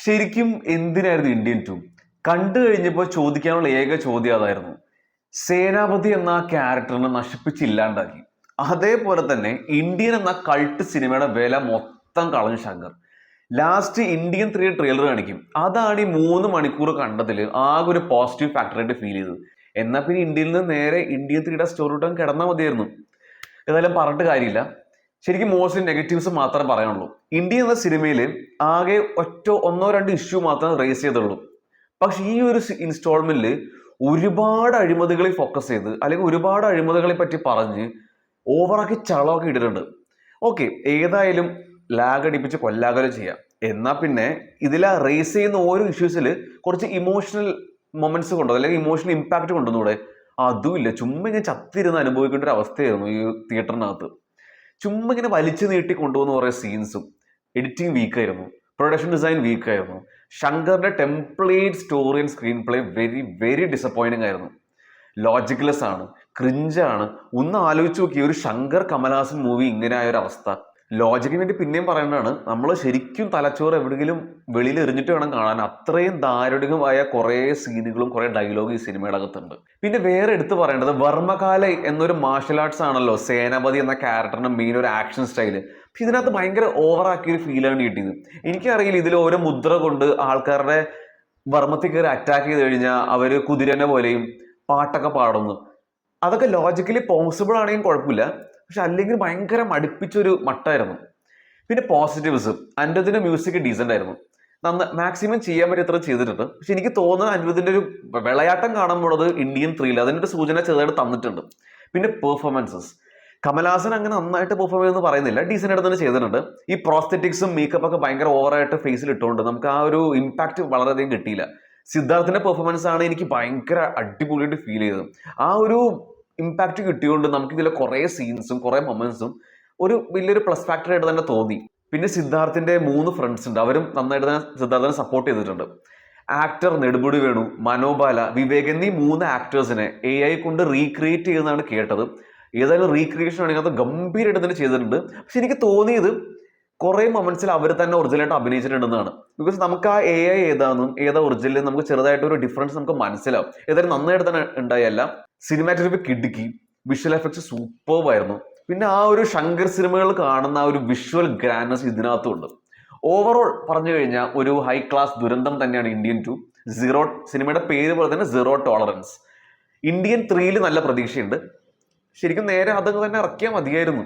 ശരിക്കും എന്തിനായിരുന്നു Indian two? കണ്ടു കഴിഞ്ഞപ്പോൾ ചോദിക്കാനുള്ള ഏക ചോദ്യം അതായിരുന്നു. സേനാപതി എന്ന ആ ക്യാരക്ടറിനെ നശിപ്പിച്ചില്ലാണ്ടാക്കി. അതേപോലെ തന്നെ ഇന്ത്യൻ എന്ന കൾട്ട് സിനിമയുടെ വില മൊത്തം കളഞ്ഞു ശങ്കർ. ലാസ്റ്റ് ഇന്ത്യൻ 3 ട്രെയിലർ കാണിക്കും. അതാണ് ഈ 3 മണിക്കൂർ കണ്ടതിൽ ആകെ ഒരു പോസിറ്റീവ് ഫാക്ടറായിട്ട് ഫീൽ ചെയ്തത്. എന്നാൽ പിന്നെ ഇന്ത്യയിൽ നിന്ന് നേരെ ഇന്ത്യൻ 3യുടെ സ്റ്റോറി ഇട്ടാൻ കിടന്നാൽ മതിയായിരുന്നു. ഏതായാലും പറഞ്ഞിട്ട് കാര്യമില്ല. ശരിക്കും മോസ്റ്റ്ലി നെഗറ്റീവ്സ് മാത്രമേ പറയാനുള്ളൂ. ഇന്ത്യ എന്ന സിനിമയിൽ ആകെ ഒന്നോ രണ്ടോ ഇഷ്യൂ മാത്രമേ റേസ് ചെയ്തുള്ളൂ. പക്ഷെ ഈ ഒരു ഇൻസ്റ്റാൾമെന്റിൽ ഒരുപാട് അഴിമതികളെ ഫോക്കസ് ചെയ്ത് അല്ലെങ്കിൽ ഒരുപാട് അഴിമതികളെ പറ്റി പറഞ്ഞ് ഓവറാക്കി ചളമൊക്കെ ഇട്ടിട്ടുണ്ട്. ഓക്കെ, ഏതായാലും ലാഗ് അടിപ്പിച്ച് കൊല്ലാകലും ചെയ്യാം. എന്നാൽ പിന്നെ ഇതിൽ റേസ് ചെയ്യുന്ന ഓരോ ഇഷ്യൂസിൽ കുറച്ച് ഇമോഷണൽ മൊമെന്റ്സ് കൊണ്ടോ അല്ലെങ്കിൽ ഇമോഷണൽ ഇമ്പാക്ട് കൊണ്ടുവന്നൂടെ? അതുമില്ല. ചുമ്മാ ഇങ്ങനെ ചത്തിരുന്ന് അനുഭവിക്കേണ്ട ഒരു അവസ്ഥയായിരുന്നു ഈ തിയേറ്ററിനകത്ത്. ചുമ്മാ ഇങ്ങനെ വലിച്ചു നീട്ടി കൊണ്ടുപോകുന്ന കുറേ സീൻസും. എഡിറ്റിംഗ് വീക്കായിരുന്നു, പ്രൊഡക്ഷൻ ഡിസൈൻ വീക്കായിരുന്നു. ശങ്കറിന്റെ template story and screenplay very very disappointing ആയിരുന്നു. ലോജിക്ലെസ് ആണ്, ക്രിഞ്ചാണ്. ഒന്ന് ആലോചിച്ച് നോക്കി, ഒരു ശങ്കർ കമൽഹാസൻ മൂവി ഇങ്ങനെ ആയ ഒരു അവസ്ഥ. ലോജിക്കിന് വേണ്ടി പിന്നെയും പറയേണ്ടതാണ്, നമ്മൾ ശരിക്കും തലച്ചോറ് എവിടെയെങ്കിലും വെളിയിൽ എറിഞ്ഞിട്ട് വേണം കാണാൻ. അത്രയും ദാരുണികമായ കുറേ സീനുകളും കുറേ ഡയലോഗ് ഈ സിനിമയുടെ അകത്തുണ്ട്. പിന്നെ വേറെ എടുത്തു പറയേണ്ടത്, വർമ്മകാല എന്നൊരു മാർഷൽ ആർട്സ് ആണല്ലോ സേനാപതി എന്ന ക്യാരക്ടറിന്റെ മെയിൻ ഒരു ആക്ഷൻ സ്റ്റൈല്. പക്ഷെ ഇതിനകത്ത് ഭയങ്കര ഓവറാക്കിയൊരു ഫീലാണ് കിട്ടിയത്. എനിക്കറിയില്ല ഇതിൽ ഓരോ മുദ്ര കൊണ്ട് ആൾക്കാരുടെ വർമ്മത്തിൽ കയറി അറ്റാക്ക് ചെയ്ത് കഴിഞ്ഞാൽ അവര് കുതിരനെ പോലെയും പാട്ടൊക്കെ പാടുന്നു. അതൊക്കെ ലോജിക്കലി പോസിബിൾ ആണെങ്കിലും കുഴപ്പമില്ല. പക്ഷെ അല്ലെങ്കിൽ ഭയങ്കര മടുപ്പിച്ചൊരു മട്ടായിരുന്നു. പിന്നെ പോസിറ്റീവ്സ്, അനിരുദ്ധിന്റെ മ്യൂസിക് ഡീസന്റ് ആയിരുന്നു. മാക്സിമം ചെയ്യാൻ പറ്റിയ ചെയ്തിട്ടുണ്ട്. പക്ഷെ എനിക്ക് തോന്നുന്നത് അനിരുദ്ധിന്റെ ഒരു വിളയാട്ടം കാണുമ്പോഴത് ഇന്ത്യൻ 3 അതിന്റെ ഒരു സൂചന ചെറുതായിട്ട് തന്നിട്ടുണ്ട്. പിന്നെ പെർഫോമൻസസ്, കമൽഹാസൻ അങ്ങനെ നന്നായിട്ട് പെർഫോം ചെയ്തെന്ന് പറയുന്നില്ല, ഡീസന്റ് ആയിട്ട് തന്നെ ചെയ്തിട്ടുണ്ട്. ഈ പ്രോസ്തെറ്റിക്സും മേക്കപ്പ് ഒക്കെ ഭയങ്കര ഓവറായിട്ട് ഫേസിൽ ഇട്ടുകൊണ്ട് നമുക്ക് ആ ഒരു ഇമ്പാക്ട് വളരെയധികം കിട്ടിയില്ല. സിദ്ധാർത്ഥിന്റെ പെർഫോമൻസ് ആണ് എനിക്ക് ഭയങ്കര അടിപൊളിയായിട്ട് ഫീൽ ചെയ്തത്. ആ ഒരു ഇമ്പാക്ട് കിട്ടിയോണ്ട് നമുക്ക് ഇതിലെ കുറെ സീൻസും കുറെ മൊമെന്റ്സും ഒരു വലിയൊരു പ്ലസ് ഫാക്ടർ ആയിട്ട് തന്നെ തോന്നി. പിന്നെ സിദ്ധാർത്ഥിന്റെ 3 ഫ്രണ്ട്സ് ഉണ്ട്, അവരും നന്നായിട്ട് തന്നെ സിദ്ധാർത്ഥിനെ സപ്പോർട്ട് ചെയ്തിട്ടുണ്ട്. ആക്ടർ നെടുമുടി വേണു, മനോബാല, വിവേക് എന്നീ 3 ആക്ടേഴ്സിനെ AI കൊണ്ട് റീക്രിയേറ്റ് ചെയ്യുന്നതാണ് കേട്ടത്. ഏതായാലും റീക്രിയേഷൻ ആണെങ്കിൽ അത് ഗംഭീരമായിട്ട് തന്നെ ചെയ്തിട്ടുണ്ട്. പക്ഷെ എനിക്ക് തോന്നിയത് കുറെ മൊമെന്റ്സിൽ അവർ തന്നെ ഒറിജിനലായിട്ട് അഭിനയിച്ചിട്ടുണ്ടെന്നാണ്. ബിക്കോസ് നമുക്ക് ആ AI ഏതാണെന്നും ഏതാ ഒറിജിനൽ നമുക്ക് ചെറുതായിട്ട് ഒരു ഡിഫറൻസ് നമുക്ക് മനസ്സിലാവും. ഏതായാലും നന്നായിട്ട് തന്നെ ഉണ്ടായല്ല. സിനിമാറ്റോഗ്രഫി കിടുക്കി, വിഷ്വൽ എഫക്ട്സ് സൂപ്പർബായിരുന്നു. പിന്നെ ആ ഒരു ശങ്കർ സിനിമകൾ കാണുന്ന ആ ഒരു വിഷ്വൽ ഗ്രാൻഡ്നസ് ഇതിനകത്തും ഉണ്ട്. ഓവറോൾ പറഞ്ഞു കഴിഞ്ഞാൽ ഒരു ഹൈ ക്ലാസ് ദുരന്തം തന്നെയാണ് ഇന്ത്യൻ 2. സിനിമയുടെ പേര് പോലെ തന്നെ സീറോ ടോളറൻസ്. ഇന്ത്യൻ 3 നല്ല പ്രതീക്ഷയുണ്ട്. ശരിക്കും നേരെ അതങ്ങ് തന്നെ ഇറക്കിയാൽ മതിയായിരുന്നു.